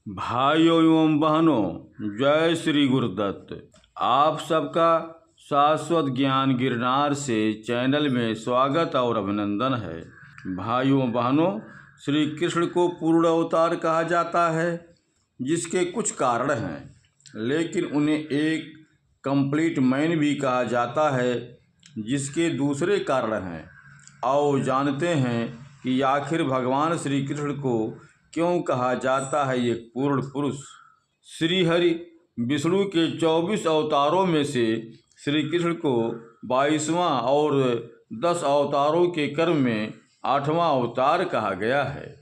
भाइयों एवं बहनों, जय श्री गुरुदत्त। आप सबका शाश्वत ज्ञान गिरनार से चैनल में स्वागत और अभिनंदन है। भाइयों बहनों, श्री कृष्ण को पूर्ण अवतार कहा जाता है, जिसके कुछ कारण हैं, लेकिन उन्हें एक कंप्लीट मैन भी कहा जाता है, जिसके दूसरे कारण हैं। आओ जानते हैं कि आखिर भगवान श्री कृष्ण को क्यों कहा जाता है एक पूर्ण पुरुष। श्री हरि विष्णु के 24 अवतारों में से श्री कृष्ण को 22वां और 10 अवतारों के क्रम में 8वां अवतार कहा गया है।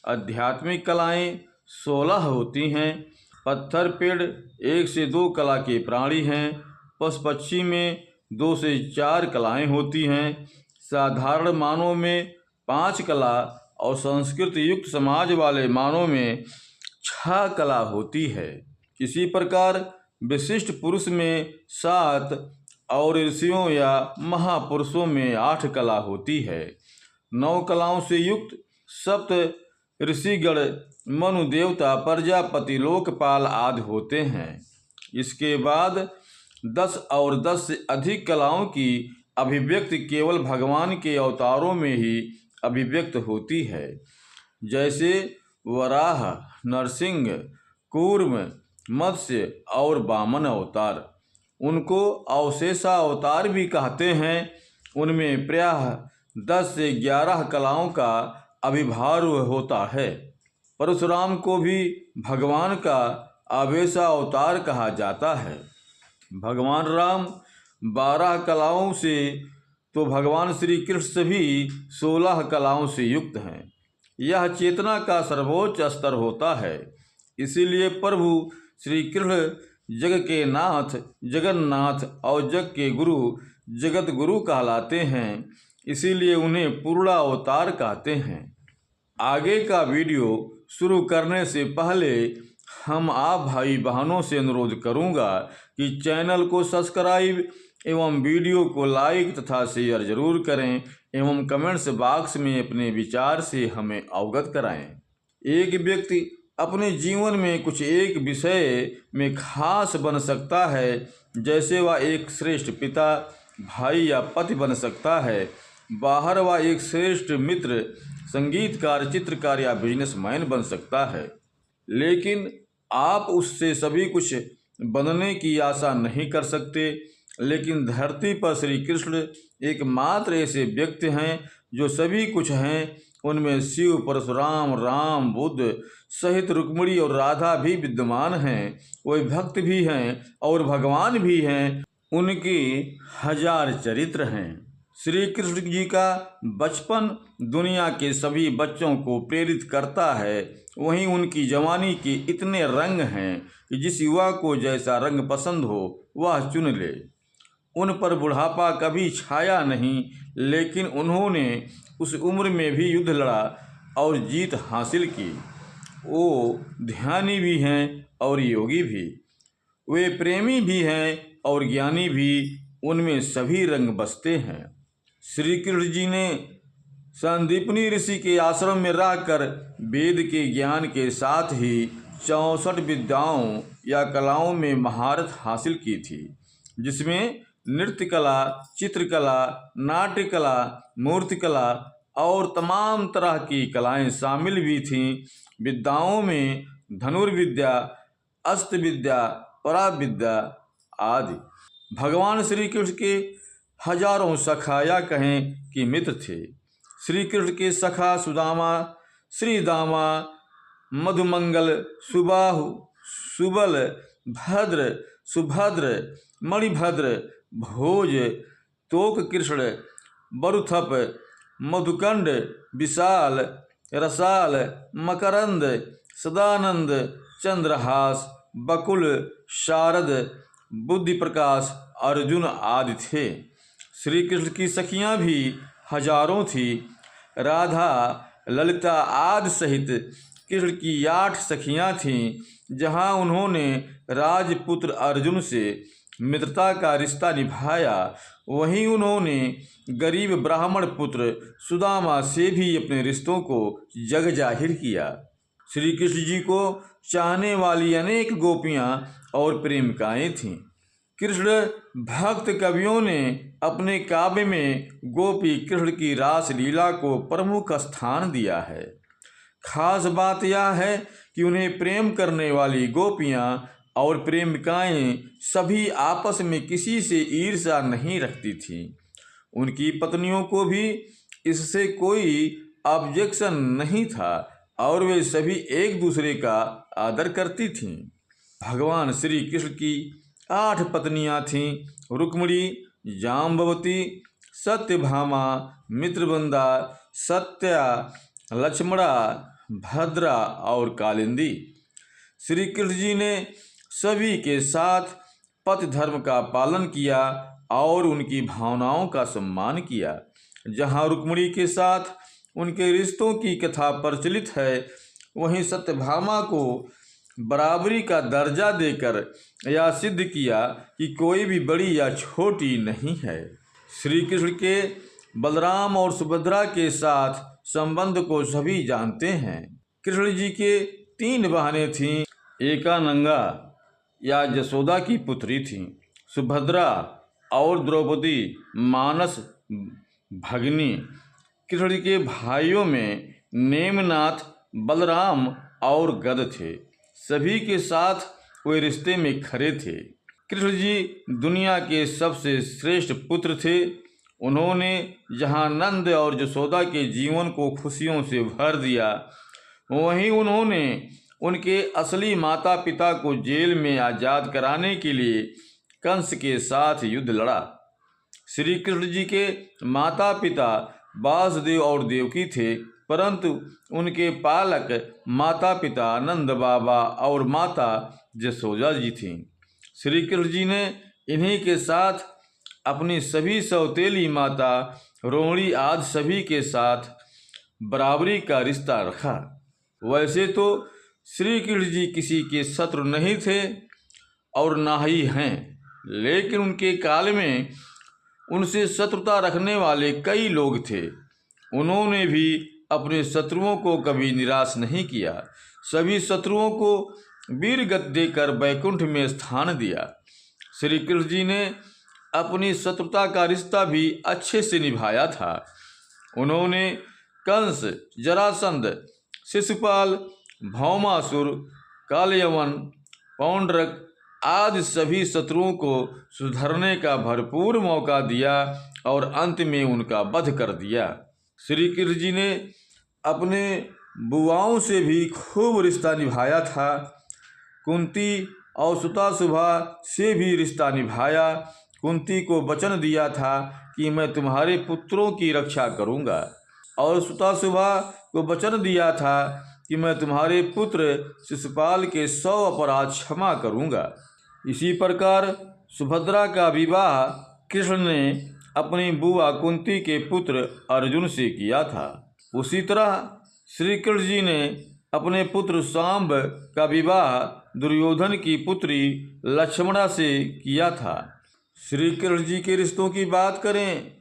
आध्यात्मिक कलाएं 16 होती हैं। पत्थर पेड़ 1 से 2 कला के प्राणी हैं। पशु पक्षी में 2 से 4 कलाएं होती हैं। साधारण मानव में 5 कला और संस्कृत युक्त समाज वाले मानव में 6 कला होती है। इसी प्रकार विशिष्ट पुरुष में 7 और ऋषियों या महापुरुषों में 8 कला होती है। 9 कलाओं से युक्त सप्त ऋषिगण मनु देवता प्रजापति लोकपाल आदि होते हैं। इसके बाद 10 और 10 से अधिक कलाओं की अभिव्यक्ति केवल भगवान के अवतारों में ही अभिव्यक्त होती है, जैसे वराह, नरसिंह, कूर्म, मत्स्य और वामन अवतार। उनको अवशेषा अवतार भी कहते हैं। उनमें प्रायः 10 से 11 कलाओं का आविर्भाव होता है। परशुराम को भी भगवान का आवेशा अवतार कहा जाता है। भगवान राम 12 कलाओं से तो भगवान श्री कृष्ण भी 16 कलाओं से युक्त हैं। यह चेतना का सर्वोच्च स्तर होता है। इसीलिए प्रभु श्री कृष्ण जग के नाथ, जगन्नाथ और जग के गुरु, जगत गुरु कहलाते हैं। इसीलिए उन्हें पूर्णा अवतार कहते हैं। आगे का वीडियो शुरू करने से पहले हम आप भाई बहनों से अनुरोध करूंगा कि चैनल को सब्सक्राइब एवं वीडियो को लाइक तथा शेयर जरूर करें एवं कमेंट्स बॉक्स में अपने विचार से हमें अवगत कराएं। एक व्यक्ति अपने जीवन में कुछ एक विषय में खास बन सकता है, जैसे वह एक श्रेष्ठ पिता, भाई या पति बन सकता है। बाहर वह एक श्रेष्ठ मित्र, संगीतकार, चित्रकार या बिजनेसमैन बन सकता है। लेकिन आप उससे सभी कुछ बनने की आशा नहीं कर सकते। लेकिन धरती पर श्री कृष्ण एकमात्र ऐसे व्यक्ति हैं जो सभी कुछ हैं। उनमें शिव, परशुराम, राम, बुद्ध सहित रुक्मिणी और राधा भी विद्यमान हैं। वे भक्त भी हैं और भगवान भी हैं। उनकी 1000 चरित्र हैं। श्री कृष्ण जी का बचपन दुनिया के सभी बच्चों को प्रेरित करता है। वहीं उनकी जवानी के इतने रंग हैं कि जिस युवा को जैसा रंग पसंद हो वह चुन ले। उन पर बुढ़ापा कभी छाया नहीं, लेकिन उन्होंने उस उम्र में भी युद्ध लड़ा और जीत हासिल की। वो ध्यानी भी हैं और योगी भी। वे प्रेमी भी हैं और ज्ञानी भी। उनमें सभी रंग बसते हैं। श्री कृष्ण जी ने संदीपनी ऋषि के आश्रम में रहकर वेद के ज्ञान के साथ ही 64 विद्याओं या कलाओं में महारत हासिल की थी, जिसमें नृत्य कला, चित्रकला, नाट्य कला, मूर्ति कला और तमाम तरह की कलाएं शामिल भी थीं। विद्याओं में धनुर्विद्या, अस्त्र विद्या, पराविद्या आदि। भगवान श्री कृष्ण के हजारों सखा या कहें कि मित्र थे। श्री कृष्ण के सखा सुदामा, श्रीदामा, मधुमंगल, सुबाहु, सुबल, भद्र, सुभद्र, मणिभद्र, भोज, तोक कृष्ण, बरुथप, मधुकंड, विशाल, रसाल, मकरंद, सदानंद, चंद्रहास, बकुल, शारद, बुद्धि प्रकाश, अर्जुन आदि थे। श्री कृष्ण की सखियां भी हजारों थी। राधा, ललिता आदि सहित कृष्ण की 8 सखियां थीं। जहां उन्होंने राजपुत्र अर्जुन से मित्रता का रिश्ता निभाया, वहीं उन्होंने गरीब ब्राह्मण पुत्र सुदामा से भी अपने रिश्तों को जग जाहिर किया। श्री कृष्ण जी को चाहने वाली अनेक गोपियां और प्रेमिकाएं थीं। कृष्ण भक्त कवियों ने अपने काव्य में गोपी कृष्ण की रास लीला को प्रमुख स्थान दिया है। खास बात यह है कि उन्हें प्रेम करने वाली गोपियां और प्रेमिकाएं सभी आपस में किसी से ईर्ष्या नहीं रखती थीं। उनकी पत्नियों को भी इससे कोई ऑब्जेक्शन नहीं था और वे सभी एक दूसरे का आदर करती थीं। भगवान श्री कृष्ण की 8 पत्नियां थीं: रुक्मिणी, जाम्बवती, सत्यभामा, मित्रवंदा, सत्या, लक्ष्मणा, भद्रा और कालिंदी। श्री कृष्ण जी ने सभी के साथ पति धर्म का पालन किया और उनकी भावनाओं का सम्मान किया। जहाँ रुक्मिणी के साथ उनके रिश्तों की कथा प्रचलित है, वहीं सत्यभामा को बराबरी का दर्जा देकर यह सिद्ध किया कि कोई भी बड़ी या छोटी नहीं है। श्री कृष्ण के बलराम और सुभद्रा के साथ संबंध को सभी जानते हैं। कृष्ण जी के 3 बहनें थीं। एकानंगा या जसोदा की पुत्री थीं, सुभद्रा और द्रौपदी मानस भगिनी। कृष्ण के भाइयों में नेमिनाथ, बलराम और गद थे। सभी के साथ वे रिश्ते में खरे थे। कृष्ण जी दुनिया के सबसे श्रेष्ठ पुत्र थे। उन्होंने जहाँ नंद और जसोदा के जीवन को खुशियों से भर दिया, वहीं उन्होंने उनके असली माता पिता को जेल में आज़ाद कराने के लिए कंस के साथ युद्ध लड़ा। श्री कृष्ण जी के माता पिता वासुदेव और देवकी थे, परंतु उनके पालक माता पिता नंद बाबा और माता जसोदा जी थीं। श्री कृष्ण जी ने इन्हीं के साथ अपनी सभी सौतेली माता रोहिणी आदि सभी के साथ बराबरी का रिश्ता रखा। वैसे तो श्री कृष्ण जी किसी के शत्रु नहीं थे और ना ही हैं, लेकिन उनके काल में उनसे शत्रुता रखने वाले कई लोग थे। उन्होंने भी अपने शत्रुओं को कभी निराश नहीं किया। सभी शत्रुओं को वीरगति देकर वैकुंठ में स्थान दिया। श्री कृष्ण जी ने अपनी शत्रुता का रिश्ता भी अच्छे से निभाया था। उन्होंने कंस, जरासंध, शिशुपाल, भौमासुर, कालयवन, पौंड्रक आदि सभी शत्रुओं को सुधरने का भरपूर मौका दिया और अंत में उनका वध कर दिया। श्री कृष्ण जी ने अपने बुआओं से भी खूब रिश्ता निभाया था। कुंती और सुतासुभा से भी रिश्ता निभाया। कुंती को वचन दिया था कि मैं तुम्हारे पुत्रों की रक्षा करूंगा, और सुतासुभा को वचन दिया था कि मैं तुम्हारे पुत्र शिशुपाल के 100 अपराध क्षमा करूंगा। इसी प्रकार सुभद्रा का विवाह कृष्ण ने अपनी बुआ कुंती के पुत्र अर्जुन से किया था। उसी तरह श्री कृष्ण जी ने अपने पुत्र सांब का विवाह दुर्योधन की पुत्री लक्ष्मणा से किया था। श्री कृष्ण जी के रिश्तों की बात करें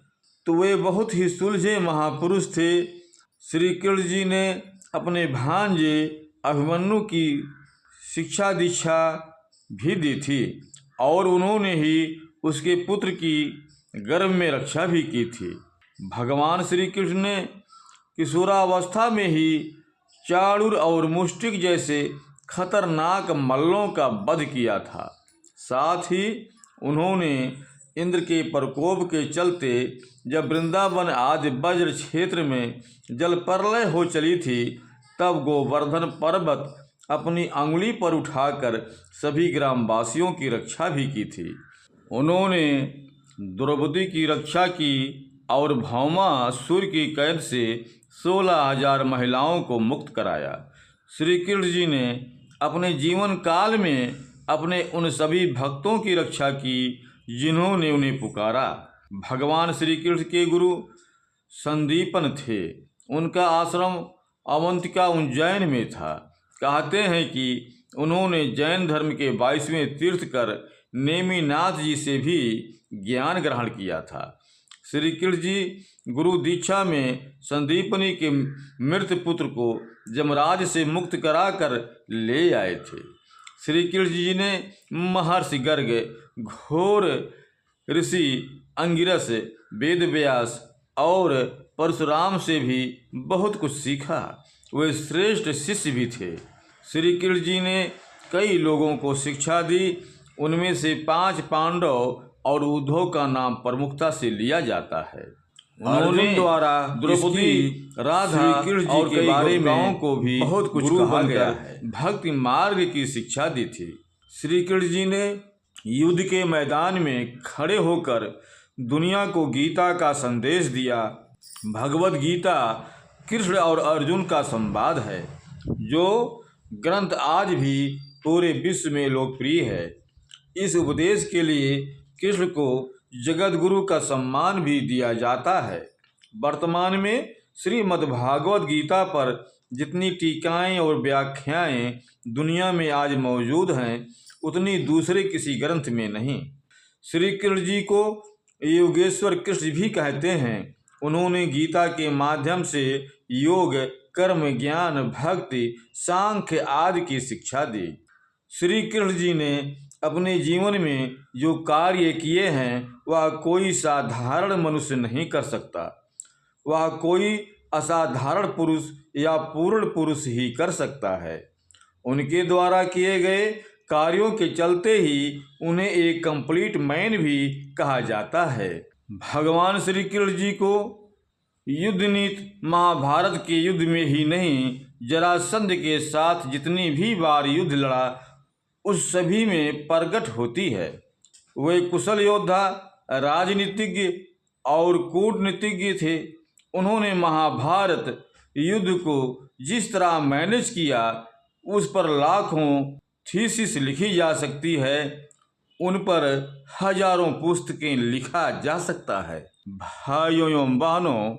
तो वे बहुत ही सुलझे महापुरुष थे। श्री कृष्ण जी ने अपने भांजे अभिमन्यु की शिक्षा दीक्षा भी दी थी और उन्होंने ही उसके पुत्र की गर्भ में रक्षा भी की थी। भगवान श्री कृष्ण ने किशोरावस्था में ही चाणूर और मुष्टिक जैसे खतरनाक मल्लों का वध किया था। साथ ही उन्होंने इंद्र के प्रकोप के चलते जब वृंदावन आदि वज्र क्षेत्र में जल प्रलय हो चली थी, तब गोवर्धन पर्वत अपनी अंगुली पर उठाकर सभी ग्रामवासियों की रक्षा भी की थी। उन्होंने द्रौपदी की रक्षा की और भौमासुर की कैद से 16,000 महिलाओं को मुक्त कराया। श्री कृष्ण जी ने अपने जीवन काल में अपने उन सभी भक्तों की रक्षा की जिन्होंने उन्हें पुकारा। भगवान श्री कृष्ण के गुरु संदीपन थे। उनका आश्रम अवंतिका उज्जैन में था। कहते हैं कि उन्होंने जैन धर्म के 22वें तीर्थकर नेमिनाथ जी से भी ज्ञान ग्रहण किया था। श्री कृष्ण जी गुरु दीक्षा में संदीपनी के मृत पुत्र को जमराज से मुक्त कराकर ले आए थे। श्री कृष्ण जी ने महर्षि गर्ग, घोर ऋषि अंगिरस, वेदव्यास और परशुराम से भी बहुत कुछ सीखा। वे श्रेष्ठ शिष्य भी थे। श्री कृष्ण जी ने कई लोगों को शिक्षा दी। उनमें से 5 पांडव और उद्धव का नाम प्रमुखता से लिया जाता है। उन्होंने द्वारा द्रौपदी, राधा और के बारे में को भी बहुत कुछ कहा गया है, भक्ति मार्ग की शिक्षा दी थी। श्री कृष्ण जी ने युद्ध के मैदान में खड़े होकर दुनिया को गीता का संदेश दिया। भगवत गीता कृष्ण और अर्जुन का संवाद है, जो ग्रंथ आज भी पूरे विश्व में लोकप्रिय है। इस उपदेश के लिए कृष्ण को जगत गुरु का सम्मान भी दिया जाता है। वर्तमान में श्रीमद्भागवत गीता पर जितनी टीकाएं और व्याख्याएं दुनिया में आज मौजूद हैं, उतनी दूसरे किसी ग्रंथ में नहीं। श्री कृष्ण जी को योगेश्वर कृष्ण भी कहते हैं। उन्होंने गीता के माध्यम से योग, कर्म, ज्ञान, भक्ति, सांख्य आदि की शिक्षा दी। श्री कृष्ण जी ने अपने जीवन में जो कार्य किए हैं वह कोई साधारण मनुष्य नहीं कर सकता। वह कोई असाधारण पुरुष या पूर्ण पुरुष ही कर सकता है। उनके द्वारा किए गए कार्यों के चलते ही उन्हें एक कंप्लीट मैन भी कहा जाता है। भगवान श्री कृष्ण जी को युद्ध नीति महाभारत के युद्ध में ही नहीं, जरासंध के साथ जितनी भी बार युद्ध लड़ा उस सभी में प्रकट होती है। वे कुशल योद्धा, राजनीतिज्ञ और कूटनीतिज्ञ थे। उन्होंने महाभारत युद्ध को जिस तरह मैनेज किया, उस पर लाखों थीसिस लिखी जा सकती है, उन पर हजारों पुस्तकें लिखा जा सकता है। भाइयों एवं बहनों,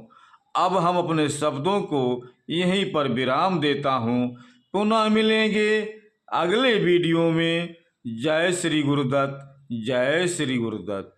अब हम अपने शब्दों को यहीं पर विराम देता हूँ। पुनः मिलेंगे अगले वीडियो में। जय श्री गुरुदत्त, जय श्री गुरुदत्त।